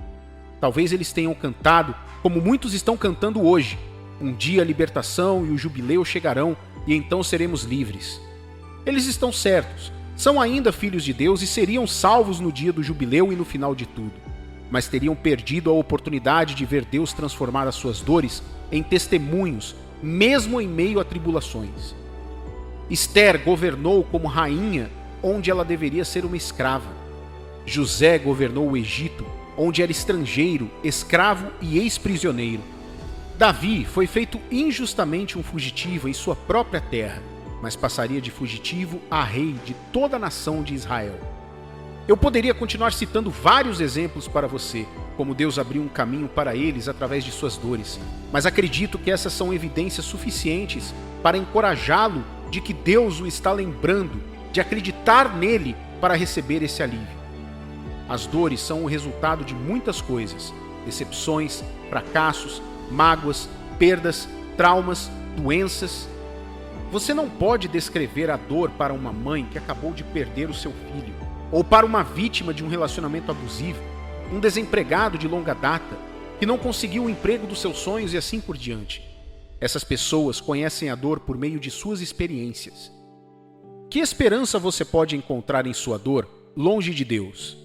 S1: Talvez eles tenham cantado como muitos estão cantando hoje: um dia a libertação e o jubileu chegarão e então seremos livres. Eles estão certos, são ainda filhos de Deus e seriam salvos no dia do jubileu e no final de tudo, mas teriam perdido a oportunidade de ver Deus transformar as suas dores em testemunhos, mesmo em meio a tribulações. Esther governou como rainha onde ela deveria ser uma escrava. José governou o Egito, onde era estrangeiro, escravo e ex-prisioneiro. Davi foi feito injustamente um fugitivo em sua própria terra, mas passaria de fugitivo a rei de toda a nação de Israel. Eu poderia continuar citando vários exemplos para você, como Deus abriu um caminho para eles através de suas dores, mas acredito que essas são evidências suficientes para encorajá-lo de que Deus o está lembrando de acreditar nele para receber esse alívio. As dores são o resultado de muitas coisas: decepções, fracassos, mágoas, perdas, traumas, doenças. Você não pode descrever a dor para uma mãe que acabou de perder o seu filho, ou para uma vítima de um relacionamento abusivo, um desempregado de longa data, que não conseguiu o emprego dos seus sonhos e assim por diante. Essas pessoas conhecem a dor por meio de suas experiências. Que esperança você pode encontrar em sua dor, longe de Deus?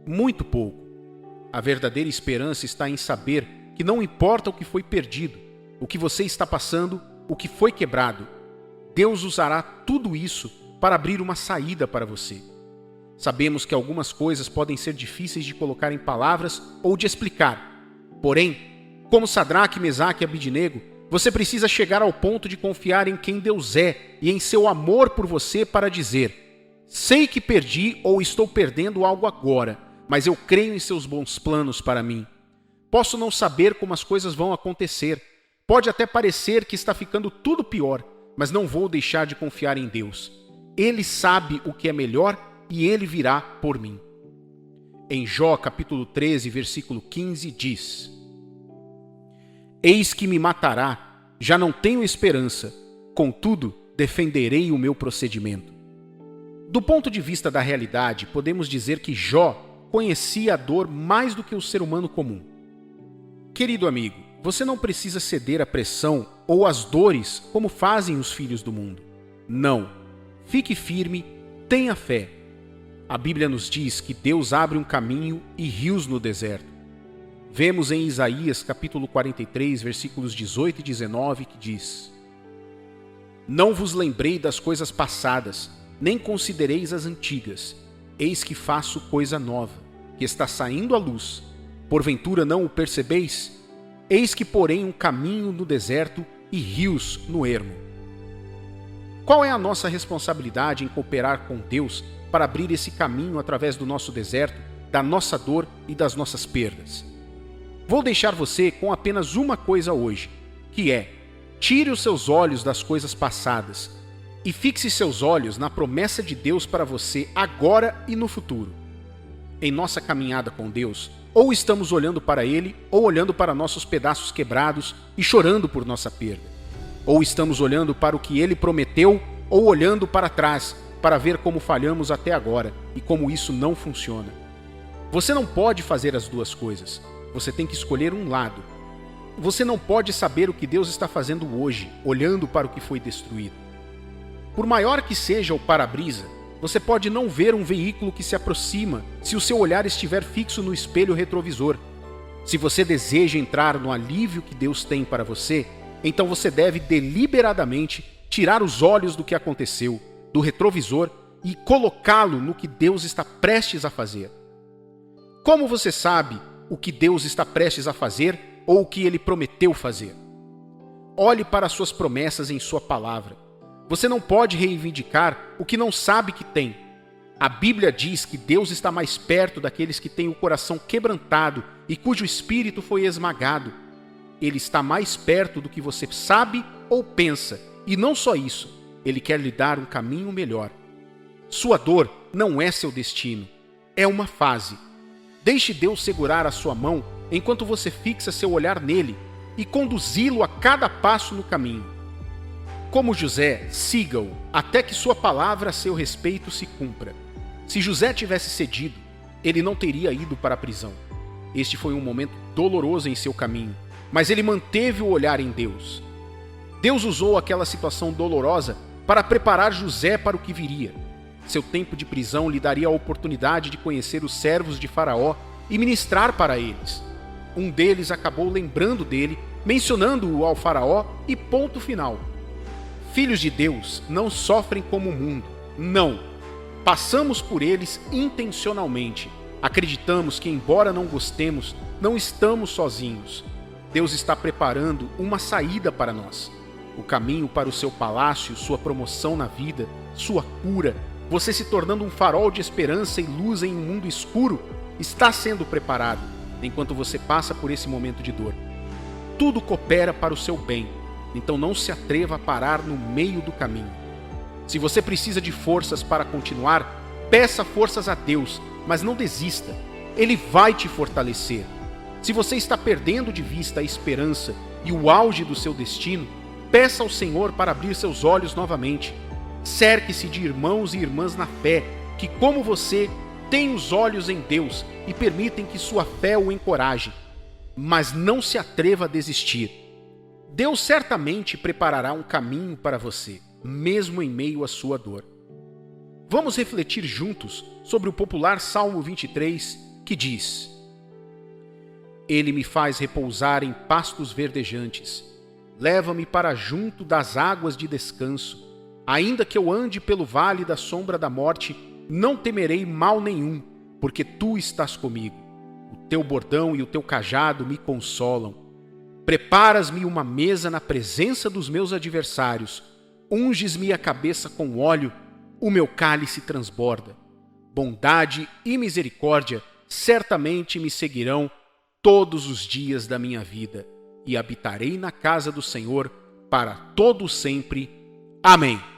S1: Muito pouco. A verdadeira esperança está em saber que não importa o que foi perdido, o que você está passando, o que foi quebrado, Deus usará tudo isso para abrir uma saída para você. Sabemos que algumas coisas podem ser difíceis de colocar em palavras ou de explicar. Porém, como Sadraque, Mesaque e Abidnego, você precisa chegar ao ponto de confiar em quem Deus é e em seu amor por você para dizer: sei que perdi ou estou perdendo algo agora, mas eu creio em seus bons planos para mim. Posso não saber como as coisas vão acontecer. Pode até parecer que está ficando tudo pior, mas não vou deixar de confiar em Deus. Ele sabe o que é melhor e Ele virá por mim. Em Jó, capítulo 13, versículo 15, diz: eis que me matará, já não tenho esperança, contudo, defenderei o meu procedimento. Do ponto de vista da realidade, podemos dizer que Jó conhecia a dor mais do que o ser humano comum. Querido amigo, você não precisa ceder à pressão ou às dores como fazem os filhos do mundo. Não. Fique firme, tenha fé. A Bíblia nos diz que Deus abre um caminho e rios no deserto. Vemos em Isaías capítulo 43, versículos 18 e 19, que diz: não vos lembrei das coisas passadas, nem considereis as antigas. Eis que faço coisa nova, que está saindo à luz. Porventura não o percebeis? Eis que porém um caminho no deserto e rios no ermo. Qual é a nossa responsabilidade em cooperar com Deus para abrir esse caminho através do nosso deserto, da nossa dor e das nossas perdas? Vou deixar você com apenas uma coisa hoje, que é: tire os seus olhos das coisas passadas e fixe seus olhos na promessa de Deus para você agora e no futuro. Em nossa caminhada com Deus, ou estamos olhando para Ele, ou olhando para nossos pedaços quebrados e chorando por nossa perda. Ou estamos olhando para o que Ele prometeu, ou olhando para trás para ver como falhamos até agora e como isso não funciona. Você não pode fazer as duas coisas. Você tem que escolher um lado. Você não pode saber o que Deus está fazendo hoje, olhando para o que foi destruído. Por maior que seja o para-brisa, você pode não ver um veículo que se aproxima se o seu olhar estiver fixo no espelho retrovisor. Se você deseja entrar no alívio que Deus tem para você, então você deve deliberadamente tirar os olhos do que aconteceu, do retrovisor, e colocá-lo no que Deus está prestes a fazer. Como você sabe o que Deus está prestes a fazer ou o que Ele prometeu fazer? Olhe para as suas promessas em sua palavra. Você não pode reivindicar o que não sabe que tem. A Bíblia diz que Deus está mais perto daqueles que têm o coração quebrantado e cujo espírito foi esmagado. Ele está mais perto do que você sabe ou pensa. E não só isso, Ele quer lhe dar um caminho melhor. Sua dor não é seu destino, é uma fase. Deixe Deus segurar a sua mão enquanto você fixa seu olhar nele e conduzi-lo a cada passo no caminho. Como José, siga-o até que sua palavra a seu respeito se cumpra. Se José tivesse cedido, ele não teria ido para a prisão. Este foi um momento doloroso em seu caminho, mas ele manteve o olhar em Deus. Deus usou aquela situação dolorosa para preparar José para o que viria. Seu tempo de prisão lhe daria a oportunidade de conhecer os servos de Faraó e ministrar para eles. Um deles acabou lembrando dele, mencionando-o ao Faraó e ponto final. Filhos de Deus não sofrem como o mundo. Não. Passamos por eles intencionalmente. Acreditamos que, embora não gostemos, não estamos sozinhos. Deus está preparando uma saída para nós. O caminho para o seu palácio, sua promoção na vida, sua cura, você se tornando um farol de esperança e luz em um mundo escuro, está sendo preparado enquanto você passa por esse momento de dor. Tudo coopera para o seu bem, então não se atreva a parar no meio do caminho. Se você precisa de forças para continuar, peça forças a Deus, mas não desista. Ele vai te fortalecer. Se você está perdendo de vista a esperança e o auge do seu destino, peça ao Senhor para abrir seus olhos novamente. Cerque-se de irmãos e irmãs na fé, que, como você, têm os olhos em Deus e permitem que sua fé o encoraje. Mas não se atreva a desistir. Deus certamente preparará um caminho para você, mesmo em meio à sua dor. Vamos refletir juntos sobre o popular Salmo 23, que diz: Ele me faz repousar em pastos verdejantes, leva-me para junto das águas de descanso. Ainda que eu ande pelo vale da sombra da morte, não temerei mal nenhum, porque tu estás comigo. O teu bordão e o teu cajado me consolam. Preparas-me uma mesa na presença dos meus adversários, unges-me a cabeça com óleo, o meu cálice transborda. Bondade e misericórdia certamente me seguirão todos os dias da minha vida, e habitarei na casa do Senhor para todo sempre. Amém.